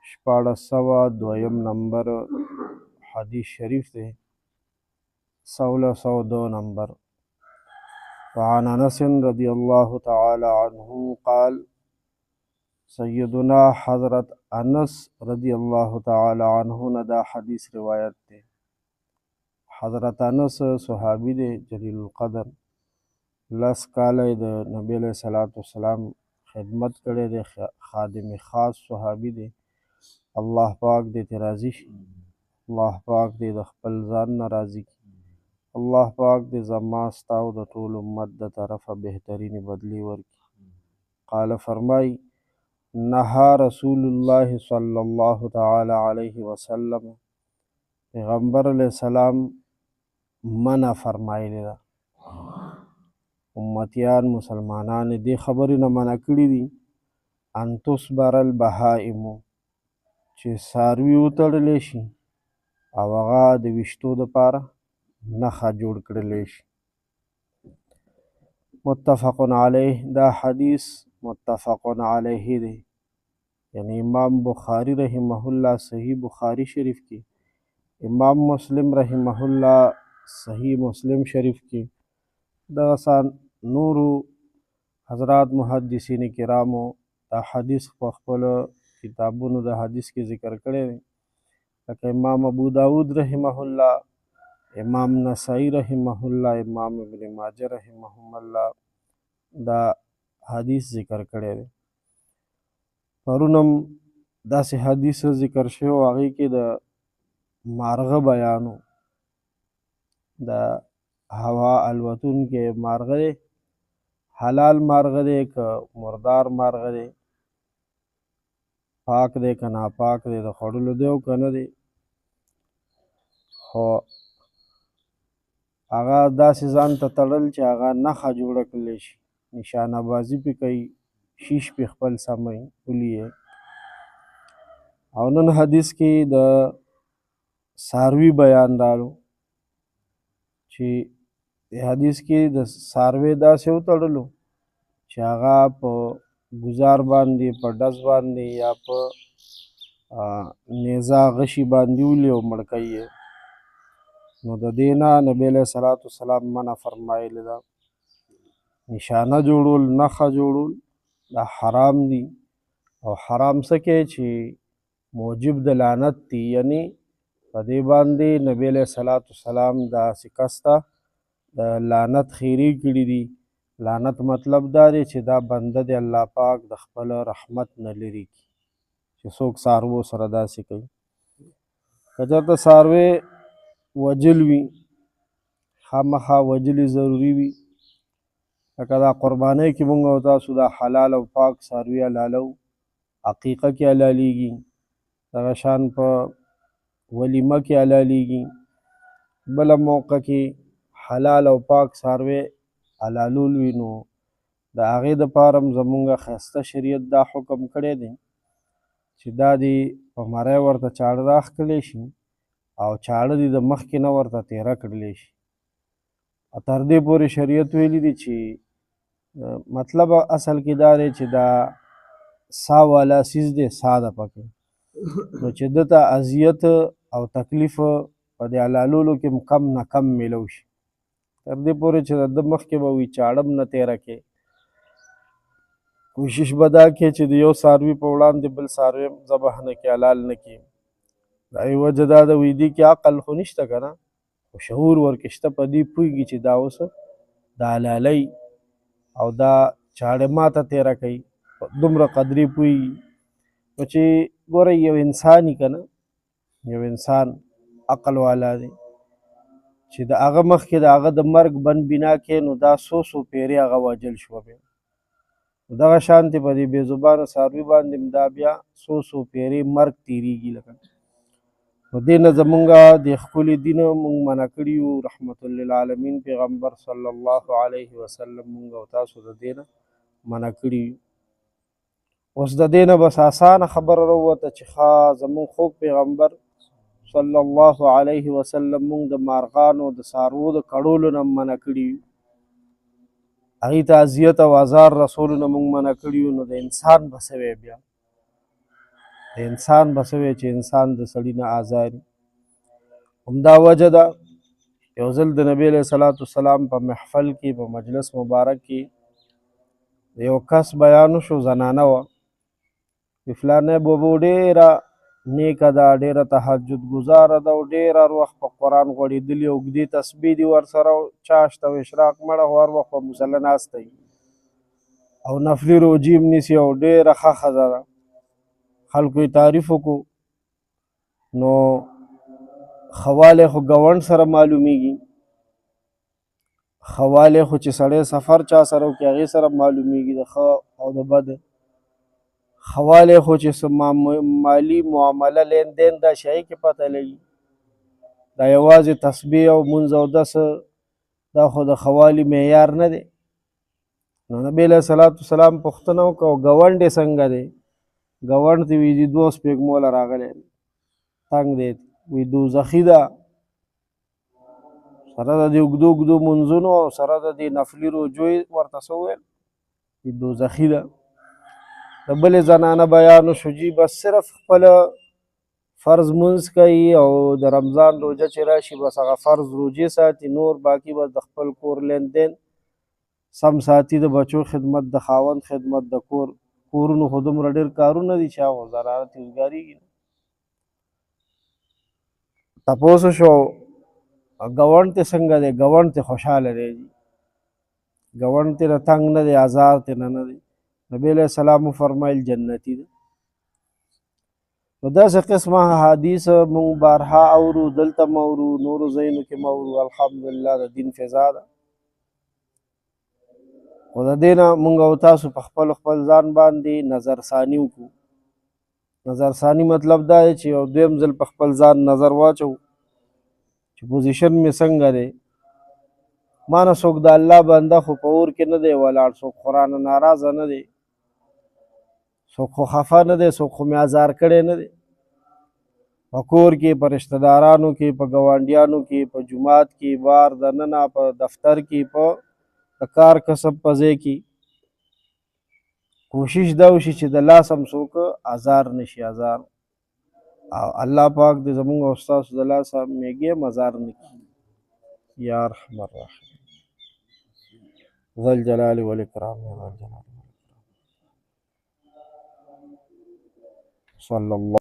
شپاړس سوه دویم نمبر حدیث شریف دی، 1602 نمبر. وعن انس رضی اللہ تعالی عنہ قال، سیدنا حضرت انس رضی اللہ تعالی عنہ نه دا حدیث روایت دی. حضرت انس صحابی دی جلیل القدر، 10 کاله د نبی علیہ الصلوۃ والسلام خدمت کړی دی، خادم خاص صحابی دی. الله پاک دې ته راضي شي، الله پاک دې د خپل ځان نه راضي کړي، الله پاک دې زما ستا او د ټول امت د طرفه بهترینې بدلې ورکړي. قال فرمای، نهى رسول الله صلی الله تعالی علیه وسلم، پیغمبر علیہ السلام منع فرمایلی ده، امتیان مسلمانان دې خبرې نه منع کړي دي، ان تصبر البهائم، چې څاروي وتړلی شي او هغه د ویشتو دپاره نښه جوړ کړلی شي. متفق علیه، دا حدیث متفق علیه دی، یعنی امام بخاری رحمه الله صحیح بخاری شریف کی، امام مسلم رحمه الله صحیح مسلم شریف کی، دغسان نورو حضرات محدثین کرامو دا حدیث په خپلو کتابونو د حدیث کې ذکر کړی دی، لکه امام ابو داود رحمه الله، امام نسائی رحمه الله، امام ابن ماجه رحمهم الله دا حدیث ذکر کړی دی. پرونم داسې حدیث ذکر شوی و، هغې کې د مارغه بیانو، د هوا الوتونکی مارغه دی، حلال مارغه دی که مردار مارغه دی، پاک دی که ناپاک دی، د خوړلو دی او که نه دی. خو هغه داسې ځان ته تړل چې هغه نښه جوړه کړلی شي، نشانه بازي پې کوي، شیش پې خپل سموي، پولي یې. او نن حدیث کې د څاروي بیان رالو، چې د حدیث کې د څاروي داسې وتړلو چې هغه په ګزار باندې، په ډز باندې یا په نیزه غشي باندې ولي او مړ کوي یې. نو د دې نه نبی علیه صلات وسلام منع فرمایلې ده. نشانه جوړول، نښه جوړول دا حرام دي، او حرام څه کې چې موجب د لعنت دي، یعنی په دې باندې نبی علیه صلات وسلام داسې کس ته د لعنت خیرې کړي دي. لعنت مطلب دا دی چې دا بنده دی الله پاک د خپل رحمت نه لرې کړي، چې څوک څاروو سره داسې کوي. که چېرته څاروی وجل وي، خامخا وجل ضروري وي، لکه دا قربانۍ کې مونږ او تاسو دا حلال او پاک څاروي حلالو، عقیقه کې حلالیږي، دغه شان په ولیمه کې حلالیږي، بله موقع کې حلال او پاک څاروی حلالول وي، نو د هغې دپاره هم زمونږ ښایسته شریعت دا حکم کړی دی چې دا دې په مری ورته چاړه راښکلی شي او چاړه دې د مخکې نه ورته تیره کړلی شي. تر دې پورې شریعت ویلی دی چې مطلب اصل کې دا دی چې دا سا والا سیز دی، سا ده پکې، نو چې ده ته اذیت او تکلیف په دې حلالولو کې کم نه کم میلو شي. تر دې پورې چې د ده مخکې به وي چاړه هم نه تیره کې، کوشش به دا کې چې د یو څاروي په وړاندې بل څاروی هم ذبح نه کړي، حلال نه کړي. د هغې وجه دا ده وي دې کې عقل خو نشته که نه، خو شعور ورکې شته، په دې پوهېږي چې دا اوس د حلالۍ او دا چاړه ماته تیره کوي، دومره قدرې پوهېږي. نو چې ګوره یو انسان یي که نه، یو انسان عقل والا دی چې د هغه مخکې د هغه د مرګ بند بنا کې، نو دا څو پیرې هغه وجل شوه بیا. دغه شانتې په دې بې زبانه څاروي باندې هم دا بیا څو پیرې مرګ تېرېږي. لکه نو دې نه زمونږ د ښکلي دین مونږ منع کړي یو، رحمت للعالمین پیغمبر صلی الله علیه وسلم مونږ او تاسو د دې نه منع کړي یو. اوس د دې نه بس اسانه خبره راووته چې ښه زمونږ خوږ پیغمبر صلی الله علیه وسلم مونږ د مارغانو د څاروو د کړولو نه منع کړي یو، هغې ته اذیت او ازار رسولو نه مونږ منع کړي یو. نو د انسان به څه وی بیا؟ د انسان بسوي چې انسان د سړي نه آزاري. همدا وجه ده یو ځل د نبی علیه صلات وسلام په محفل کې په مجلس مبارک کې یو کس بیان شو، زنانه وه، چې فلانی بابو ډېره نیکه ده، ډېره تهجد ګزاره ده او ډېر هر وخت په قرآن غوړېدلې، اوږدې تسبیح دي ورسره، چاشت او اشراق مړه خو هر وخت په مصله ناسته وي او نفلي روجې هم نیسي او ډېره ښه ښځه ده. خلکو یې تعریف وکړو، نو ښه والی خو ګاونډ سره معلومیږي، ښه والی خو چې سړی سفر چا سره وکړي هغې سره معلومیږي، د ښه او د بد. ښه والی خو چې مالي معامله لین دین دا شی کې پته لګي، دا یوازې تسبیح او مونځ او دس دا خو د ښه والي معیار نه دی. نو نبی علیه صلات وسلام پوښتنه وکړه ګاونډ یې څنګه دی؟ ګاونډ ته وایي 2 سپېږمو له راغلی تنګ دی، وایي دوزخي ده، سره د دې اوږدو اوږدو منځونو او سره د دې نفلي روجو یې ورته څه وویل؟ دوزخي ده. د بلې زنانه بیان وشو جي بس صرف خپله فرض مونځ کوي او د رمضان روجه چې راشي بس هغه فرض روجې ساتي، نور باقي بس د خپل کور لین دین سم ساتي، د بچو خدمت، د خاوند خدمت، د کورونو خو دومره ډېر کارونه دي چې هغه ضرارت یې وزګارېږي. تپوس شو ګاونډ ته څنګه دی؟ ګاونډ ته خوشحاله دی، ګاونډ ته نه تنګ نه دی، آزار ته نه دی. نبی علیه السلام وفرمایل جنتي ده. نو داسې قسمه حدیث مونږ بارها اورو، دلته م اورو، نورو ځایونو کې م اورو، الحمدلله د دین فضا ده. خو د دې نه مونږ او تاسو په خپل ځان باندې نظرثاني وکړو. نظرثاني مطلب دا دی چې یو دویم ځل په خپل ځان نظر واچو چې پوزیشن مې څنګه دی. ما نه څوک د الله بنده خو په اور کې نه دی ولاړ، څوک خو رانه ناراضه نه دی، څوک خو خفه نه دی، څوک خو مې ازار کړی نه دی. په کور کې، په رشته دارانو کې، په ګاونډیانو کې، په جومات کې، بار دننه په دفتر کې، په د کار کسب په ځای کې کوشش دا وشي چې د لاس هم څوک ازار نشي. ازار او الله پاک دې زمونږ او ستاسو د لاسه میږي ازار نه کړي. یا ارحم الراحمین ذا الجلال والاکرام یا ذا الجلال والاکرام. صلی الله